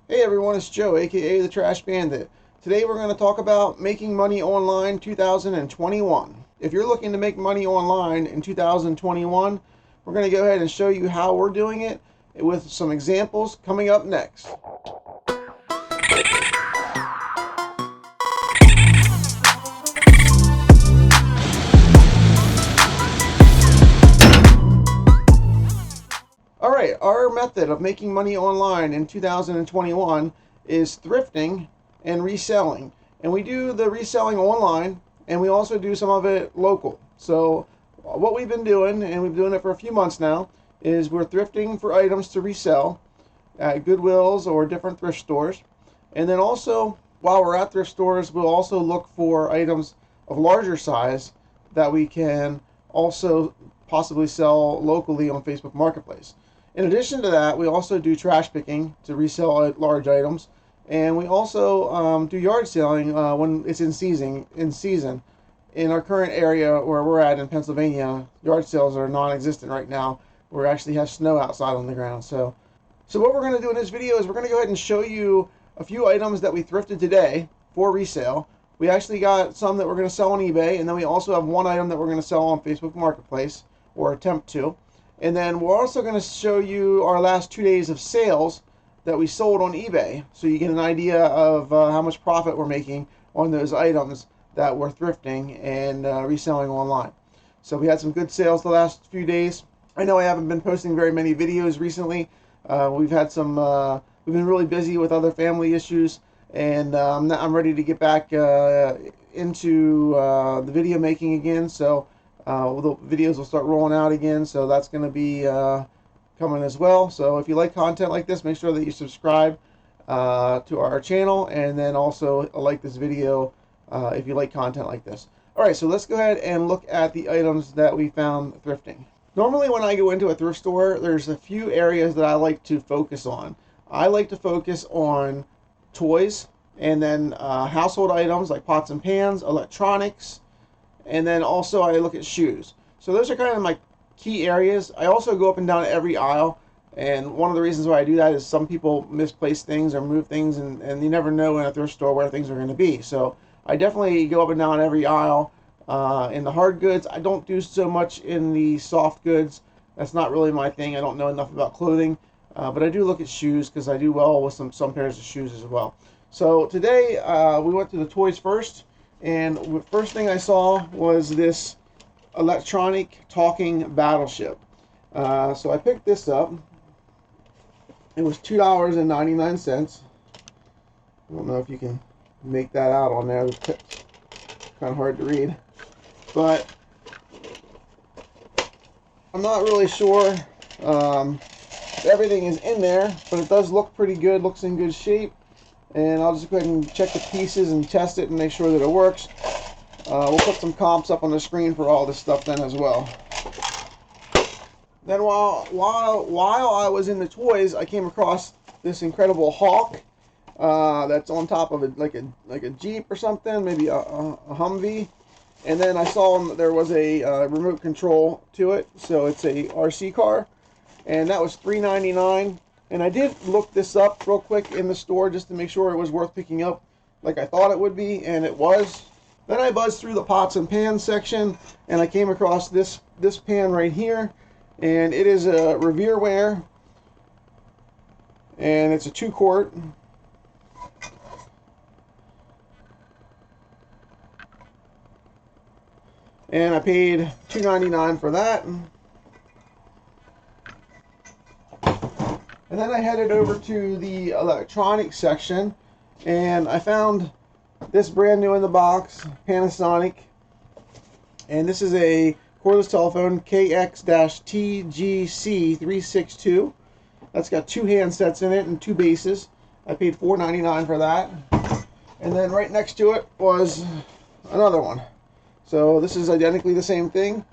Hey everyone, it's Joe, aka the Trash Bandit. Today we're going to talk about making money online 2021. If you're looking to make money online in 2021, we're going to go ahead and show you how we're doing it with some examples coming up next. Alright, our method of making money online in 2021 is thrifting and reselling. And we do the reselling online, and we also do some of it local. So what we've been doing, and we've been doing it for a few months now, is we're thrifting for items to resell at Goodwills or different thrift stores. And then also, while we're at thrift stores, we'll also look for items of larger size that we can also possibly sell locally on Facebook Marketplace. In addition to that, we also do trash picking to resell large items, and we also do yard selling when it's in season. In our current area where we're at in Pennsylvania, yard sales are non-existent right now. We actually have snow outside on the ground. So what we're going to do in this video is we're going to go ahead and show you a few items that we thrifted today for resale. We actually got some that we're going to sell on eBay, and then we also have one item that we're going to sell on Facebook Marketplace, or attempt to. And then we're also going to show you our last 2 days of sales that we sold on eBay, so you get an idea of how much profit we're making on those items that we're thrifting and reselling online. So we had some good sales the last few days. I know I haven't been posting very many videos recently. We've been really busy with other family issues, and I'm ready to get back into the video making again. So the videos will start rolling out again, so that's going to be coming as well. So if you like content like this, make sure that you subscribe to our channel, and then also like this video if you like content like this. Alright, so let's go ahead and look at the items that we found thrifting. Normally when I go into a thrift store, there's a few areas that I like to focus on. I like to focus on toys, and then household items like pots and pans, electronics, and then also I look at shoes. So those are kind of my key areas. I also go up and down every aisle, and one of the reasons why I do that is some people misplace things or move things, and you never know in a thrift store where things are going to be. So I definitely go up and down every aisle. In the hard goods, I don't do so much in the soft goods. That's not really my thing. I don't know enough about clothing, but I do look at shoes because I do well with some pairs of shoes as well. So today we went to the toys first. And the first thing I saw was this electronic talking battleship. So I picked this up. It was $2.99. I don't know if you can make that out on there. It's kind of hard to read. But I'm not really sure if everything is in there, but it does look pretty good, looks in good shape. And I'll just go ahead and check the pieces and test it and make sure that it works. We'll put some comps up on the screen for all this stuff then as well. Then while I was in the toys, I came across this incredible hawk that's on top of it, like a Jeep or something, maybe a Humvee. And then I saw there was a remote control to it, so it's a RC car, and that was $3.99. And I did look this up real quick in the store just to make sure it was worth picking up like I thought it would be, and it was. Then I buzzed through the pots and pans section, and I came across this pan right here, and it is a Revereware, and it's a 2-quart. And I paid $2.99 for that. And then I headed over to the electronics section, and I found this brand new in the box, Panasonic. And this is a cordless telephone, KX-TGC362. That's got 2 handsets in it and 2 bases. I paid $4.99 for that. And then right next to it was another one. So this is identically the same thing.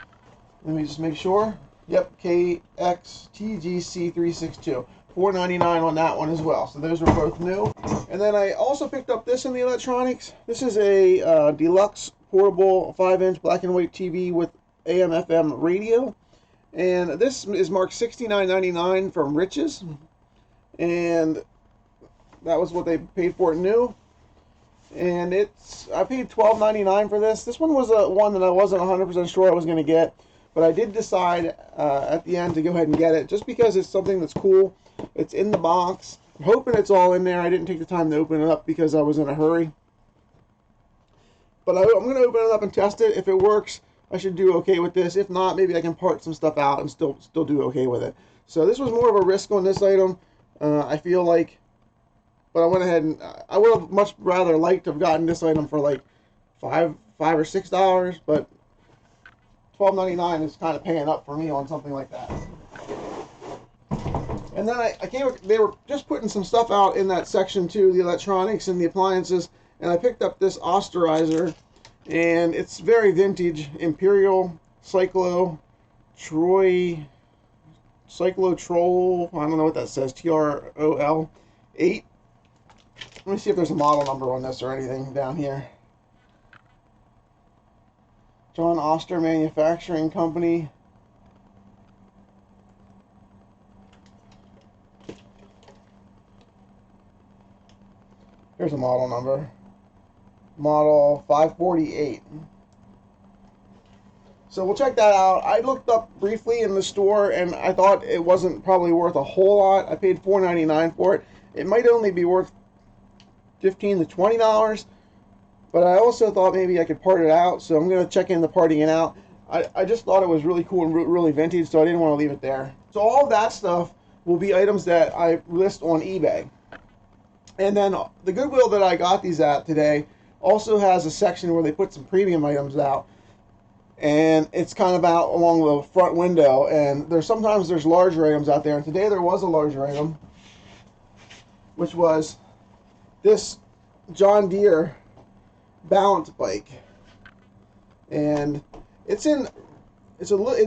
Let me just make sure. Yep, KX-TGC362. $4.99 on that one as well. So those were both new. And then I also picked up this in the electronics. This is a deluxe portable 5-inch black and white TV with AM/FM radio. And this is marked $69.99 from Riches. And That was what they paid for it new. And I paid $12.99 for this. This one was one that I wasn't 100% sure I was going to get, but I did decide at the end to go ahead and get it just because it's something that's cool. It's in the box. I'm hoping it's all in there. I didn't take the time to open it up because I was in a hurry. But I'm going to open it up and test it. If it works, I should do okay with this. If not, maybe I can part some stuff out and still do okay with it. So this was more of a risk on this item, I feel like. But I went ahead and I would have much rather liked to have gotten this item for like $5 or $6, but $12.99 is kind of paying up for me on something like that. And then they were just putting some stuff out in that section too, the electronics and the appliances, and I picked up this osterizer, and it's very vintage, Imperial Cyclotrol, I don't know what that says, TROL 8. Let me see if there's a model number on this or anything down here. John Oster Manufacturing Company. Here's a model number. Model 548. So we'll check that out. I looked up briefly in the store and I thought it wasn't probably worth a whole lot. I paid $4.99 for it. It might only be worth $15 to $20, but I also thought maybe I could part it out, so I'm going to check in the parting it out. I just thought it was really cool and really vintage, so I didn't want to leave it there. So all of that stuff will be items that I list on eBay. And then the Goodwill that I got these at today also has a section where they put some premium items out, and it's kind of out along the front window, and sometimes there's larger items out there, and today there was a larger item, which was this John Deere balance bike, and it's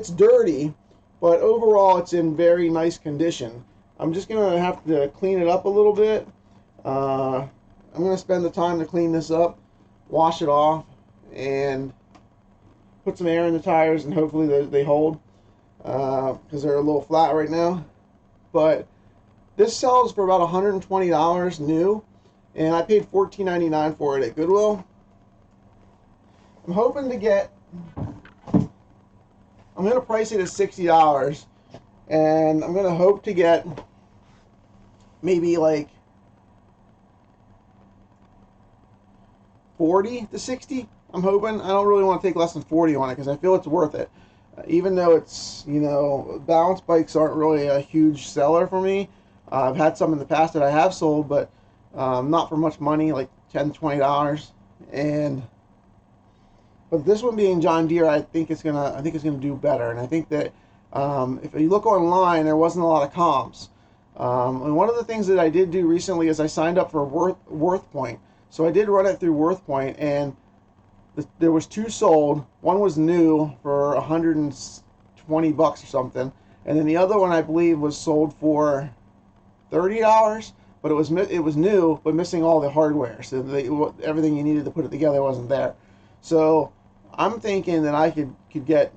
dirty, but overall it's in very nice condition. I'm just gonna have to clean it up a little bit. I'm gonna spend the time to clean this up, wash it off, and put some air in the tires, and hopefully they hold, because they're a little flat right now. But this sells for about $120 new, and I paid $14.99 for it at Goodwill. I'm hoping to get, I'm going to price it at $60, and I'm going to hope to get maybe like 40 to 60. I'm hoping. I don't really want to take less than 40 on it because I feel it's worth it. Even though it's, balance bikes aren't really a huge seller for me. I've had some in the past that I have sold, but not for much money, like $10, $20. But this one being John Deere, I think it's gonna do better. And I think that if you look online, there wasn't a lot of comps. And one of the things that I did do recently is I signed up for WorthPoint. So I did run it through WorthPoint, and there was 2 sold. One was new for $120 or something, and then the other one I believe was sold for $30, but it was new but missing all the hardware, so everything you needed to put it together wasn't there. So I'm thinking that I could get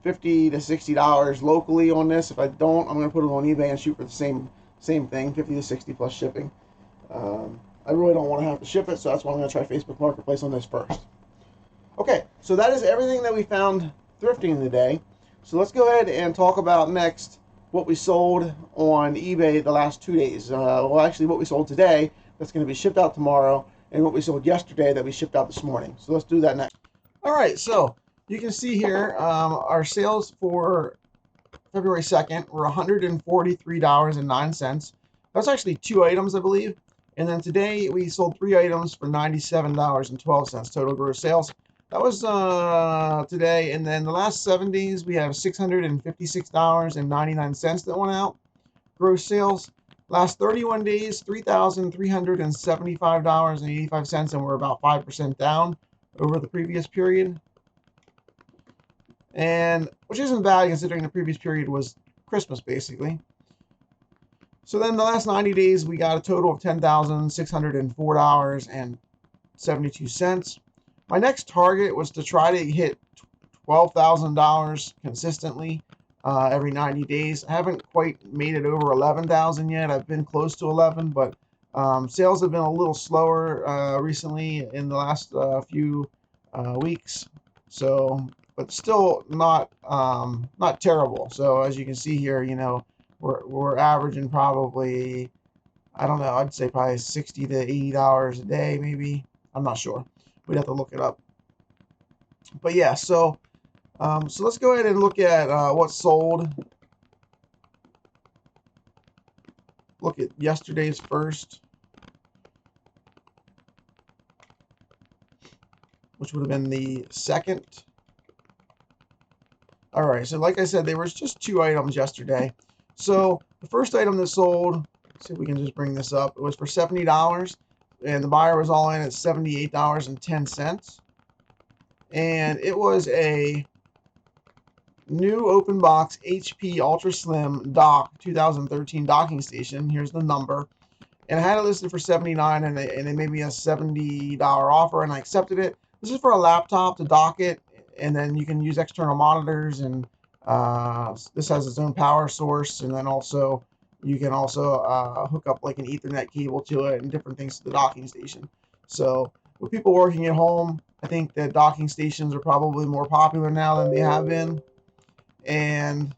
$50 to $60 locally on this. If I don't, I'm going to put it on eBay and shoot for the same thing, 50 to 60 plus shipping. I really don't want to have to ship it, so that's why I'm going to try Facebook Marketplace on this first. Okay, so that is everything that we found thrifting today. So let's go ahead and talk about next what we sold on eBay the last 2 days. Well, actually what we sold today that's going to be shipped out tomorrow, and what we sold yesterday that we shipped out this morning. So let's do that next. All right, so you can see here our sales for February 2nd were $143.09. That's actually 2 items, I believe. And then today we sold 3 items for $97.12 total gross sales. That was today. And then the last 7 days we have $656.99 that went out gross sales. Last 31 days, $3,375.85, and we're about 5% down over the previous period. And which isn't bad considering the previous period was Christmas basically. So then the last 90 days, we got a total of $10,604.72. My next target was to try to hit $12,000 consistently every 90 days. I haven't quite made it over 11,000 yet. I've been close to 11, but Sales have been a little slower recently in the last few weeks, so but still not terrible. So as you can see here, you know, we're averaging probably, I don't know, I'd say probably $60 to $80 a day, maybe. I'm not sure. We'd have to look it up. But yeah, so let's go ahead and look at what sold. Look at yesterday's first, which would have been the second. All right, so like I said, there was just 2 items yesterday. So the first item that sold, let's see if we can just bring this up. It was for $70, and the buyer was all in at $78.10. And it was a new open box HP Ultra Slim Dock 2013 docking station. Here's the number. And I had it listed for $79, and they made me a $70 offer, and I accepted it. This is for a laptop to dock it, and then you can use external monitors, and this has its own power source, and then also you can also hook up like an Ethernet cable to it and different things to the docking station. So with people working at home, I think that docking stations are probably more popular now than they have been. And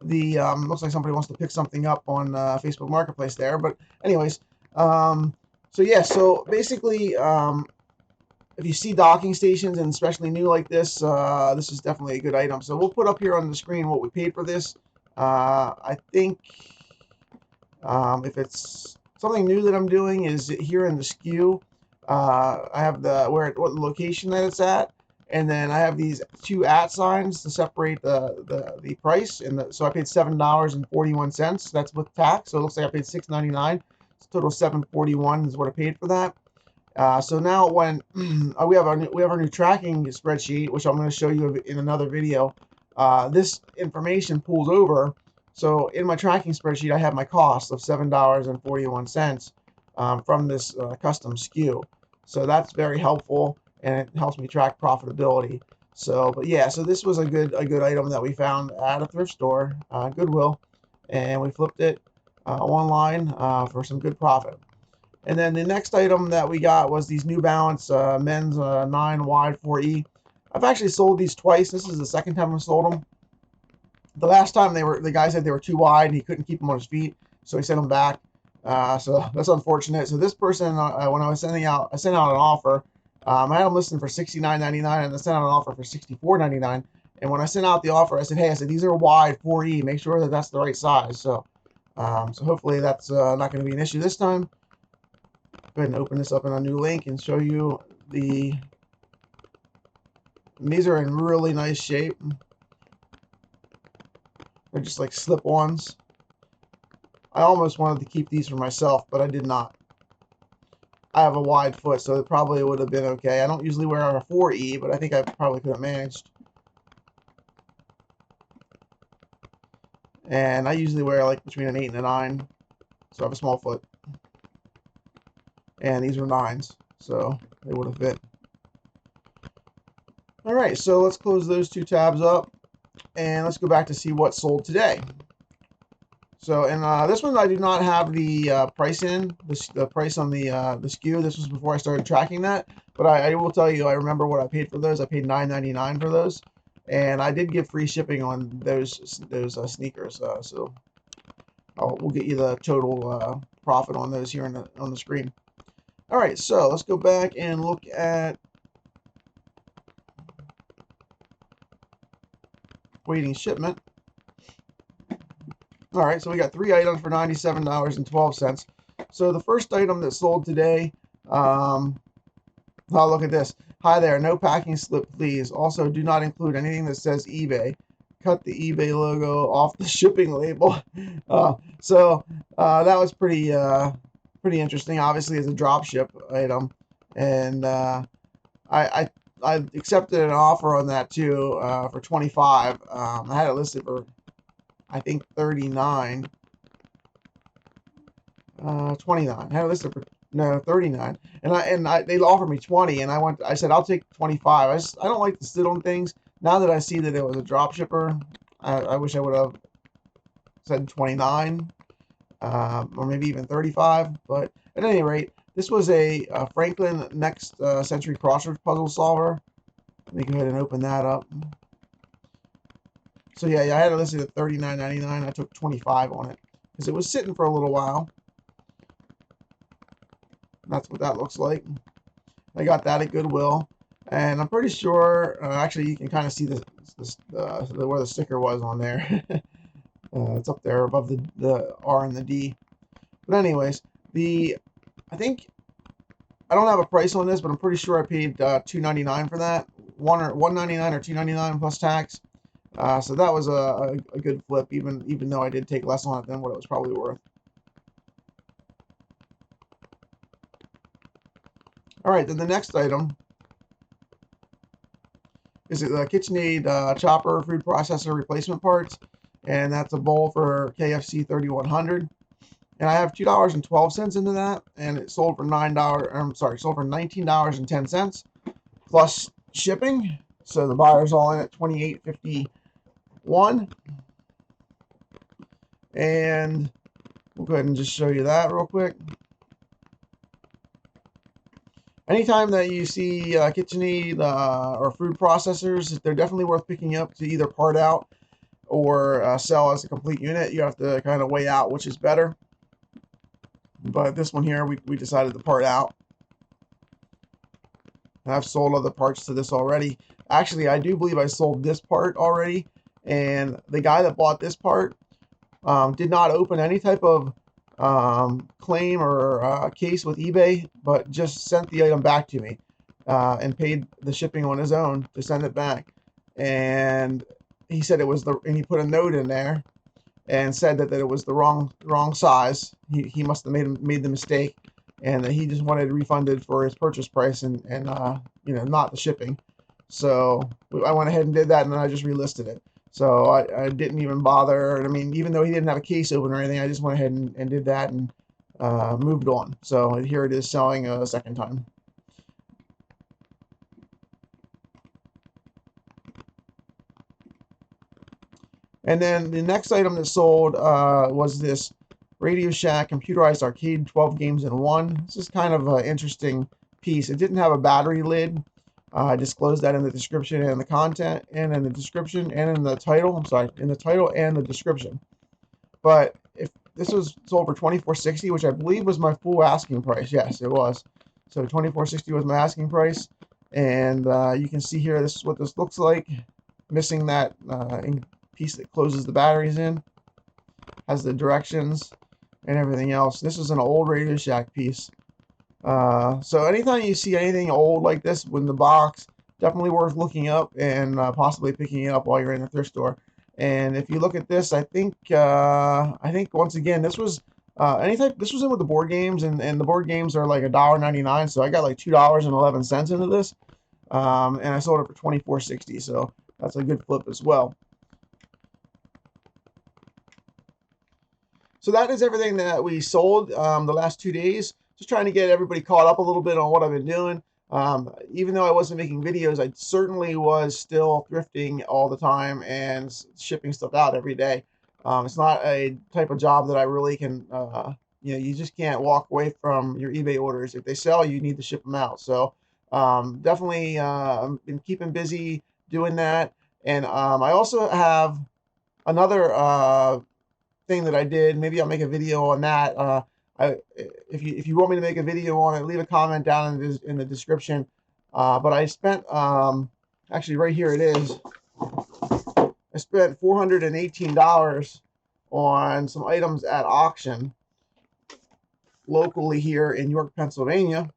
the looks like somebody wants to pick something up on Facebook Marketplace there. But anyways, so yeah, so basically, if you see docking stations, and especially new like this, this is definitely a good item. So we'll put up here on the screen what we paid for this. I think if it's something new that I'm doing is here in the SKU. I have what location that it's at, and then I have these 2 @ signs to separate the price. And so I paid $7.41. That's with tax. So it looks like I paid $6.99. So total $7.41 is what I paid for that. So now when we have our new tracking spreadsheet, which I'm going to show you in another video, this information pulls over. So in my tracking spreadsheet, I have my cost of $7.41 from this custom SKU. So that's very helpful, and it helps me track profitability. So, but yeah, so this was a good item that we found at a thrift store, Goodwill, and we flipped it online for some good profit. And then the next item that we got was these New Balance men's 9 wide 4E. I've actually sold these twice. This is the second time I've sold them. The last time the guy said they were too wide and he couldn't keep them on his feet, so he sent them back. So that's unfortunate. So this person, when I sent out an offer. I had them listed for $69.99, and I sent out an offer for $64.99. And when I sent out the offer, I said, "Hey, these are wide 4E. Make sure that that's the right size." So, so hopefully that's not going to be an issue this time. Go ahead and open this up in a new link and show you and these are in really nice shape. They're just like slip-ons. I almost wanted to keep these for myself, but I did not. I have a wide foot, so it probably would have been okay. I don't usually wear a 4E, but I think I probably could have managed. And I usually wear like between an 8 and a 9, so I have a small foot. And these were 9s, so they would have fit. All right, so let's close those 2 tabs up, and let's go back to see what sold today. So, and this one I do not have the price in, the price on the SKU. This was before I started tracking that, but I will tell you, I remember what I paid for those. I paid $9.99 for those, and I did get free shipping on those sneakers. So we'll get you the total profit on those here on the screen. All right, so let's go back and look at waiting shipment. All right, so we got 3 items for $97.12. So the first item that sold today, oh, look at this. Hi there, no packing slip, please. Also, do not include anything that says eBay. Cut the eBay logo off the shipping label. So that was pretty interesting. Obviously, it's a drop ship item, and I accepted an offer on that too for $25. I had it listed for, I think, $39, $29. I had it listed for $39, and they offered me $20, and I said I'll take $25. I don't like to sit on things. Now that I see that it was a drop shipper, I wish I would have said $29. or maybe even 35. But at any rate, this was a Franklin Next Century Crossword puzzle solver. Let me go ahead and open that up. So yeah, I had it listed at $39.99. I took 25 on it because it was sitting for a little while. That's what that looks like. I got that at Goodwill, and I'm pretty sure. Actually, you can kind of see where the sticker was on there. It's up there above the R and the D. But anyways, I think I don't have a price on this, but I'm pretty sure I paid $2.99 for that. $1.99 or $2.99 plus tax. So that was a good flip, even though I did take less on it than what it was probably worth. All right, then the next item is the KitchenAid chopper food processor replacement parts, and that's a bowl for KFC 3100. And I have $2.12 into that, and it sold for sold for $19.10 plus shipping. So the buyer's all in at $28.51. And we'll go ahead and just show you that real quick. Anytime that you see KitchenAid or food processors, they're definitely worth picking up to either part out or sell as a complete unit. You have to kind of weigh out which is better. But this one here, we decided to part out. I've sold other parts to this already. Actually, I do believe I sold this part already. And the guy that bought this part did not open any type of claim or case with eBay, but just sent the item back to me and paid the shipping on his own to send it back. And he said it was and he put a note in there and said that it was the wrong size. He must have made the mistake, and that he just wanted refunded for his purchase price and not the shipping. So I went ahead and did that, and then I just relisted it. So I didn't even bother. I mean, even though he didn't have a case open or anything, I just went ahead and did that and moved on. So here it is selling a second time. And then the next item that sold was this Radio Shack computerized arcade 12 games in one. This is kind of an interesting piece. It didn't have a battery lid. I disclosed that in the description and the content, and in the description and in the title. I'm sorry, in the title and the description. But if this was sold for $24.60, which I believe was my full asking price. Yes, it was. So $24.60 was my asking price, and you can see here this is what this looks like. Missing that piece that closes the batteries in. Has the directions and everything else. This is an old Radio Shack piece. So anytime you see anything old like this in the box, definitely worth looking up and possibly picking it up while you're in the thrift store. And if you look at this, I think once again this was this was in with the board games, and the board games are like $1.99, so I got like $2.11 into this, and I sold it for $24.60, so that's a good flip as well. So that is everything that we sold the last 2 days. Just trying to get everybody caught up a little bit on what I've been doing. Even though I wasn't making videos, I certainly was still thrifting all the time and shipping stuff out every day. It's not a type of job that I really can, you just can't walk away from your eBay orders. If they sell, you need to ship them out. So definitely been keeping busy doing that. And I also have another thing that I did. Maybe I'll make a video on that. If you want me to make a video on it, leave a comment down in the description. But I spent actually right here it is. I spent $418 on some items at auction locally here in York, Pennsylvania.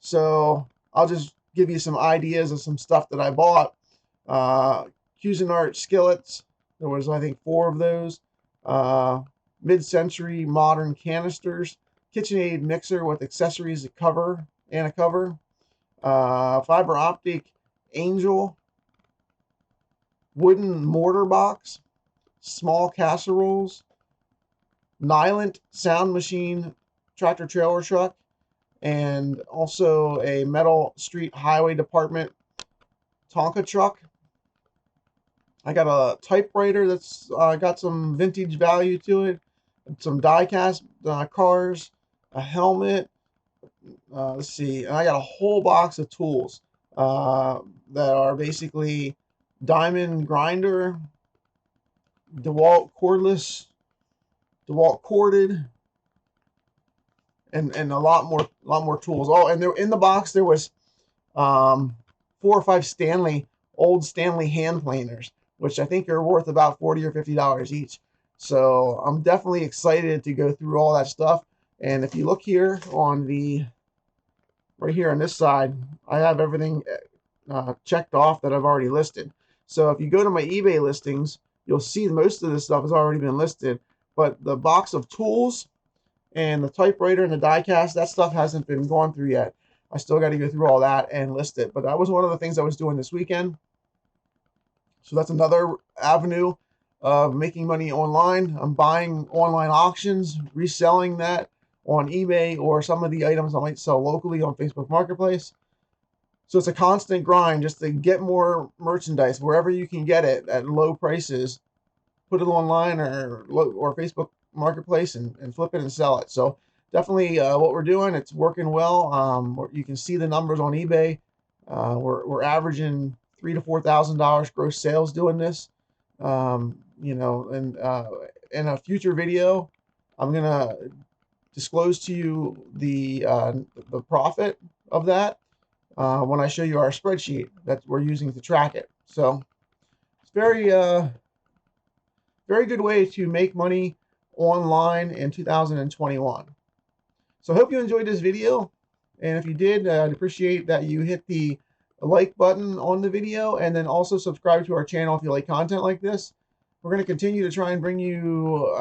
So I'll just give you some ideas of some stuff that I bought. Cuisinart skillets. There was, I think, 4 of those. Mid-century modern canisters, KitchenAid mixer with accessories, a cover, fiber optic angel, wooden mortar box, small casseroles, Nylent sound machine, tractor trailer truck, and also a metal street highway department Tonka truck. I got a typewriter that's got some vintage value to it. some die-cast cars, a helmet. Let's see, and I got a whole box of tools that are basically diamond grinder, DeWalt cordless, DeWalt corded, and a lot more tools. Oh, and there in the box there was 4 or 5 old Stanley hand planers, which I think are worth about $40 or $50 each. So I'm definitely excited to go through all that stuff. And if you look here on the right here on this side, I have everything checked off that I've already listed. So if you go to my eBay listings, you'll see most of this stuff has already been listed, but the box of tools and the typewriter and the die cast, that stuff hasn't been gone through yet. I still got to go through all that and list it. But that was one of the things I was doing this weekend. So that's another avenue of making money online. I'm buying online auctions, reselling that on eBay, or some of the items I might sell locally on Facebook Marketplace. So it's a constant grind just to get more merchandise wherever you can get it at low prices. Put it online or Facebook Marketplace and flip it and sell it. So definitely what we're doing, it's working well. You can see the numbers on eBay. We're averaging $3,000 to $4,000 gross sales doing this. You know, and in a future video, I'm gonna disclose to you the profit of that when I show you our spreadsheet that we're using to track it. So it's very good way to make money online in 2021. So I hope you enjoyed this video, and if you did, I'd appreciate that you hit the like button on the video, and then also subscribe to our channel if you like content like this. We're going to continue to try and bring you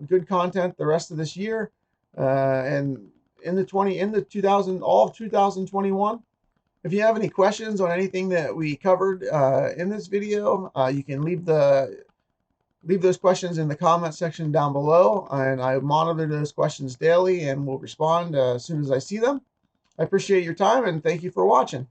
good content the rest of this year, and all of 2021. If you have any questions on anything that we covered in this video, you can leave those questions in the comment section down below, and I monitor those questions daily and will respond as soon as I see them. I appreciate your time, and thank you for watching.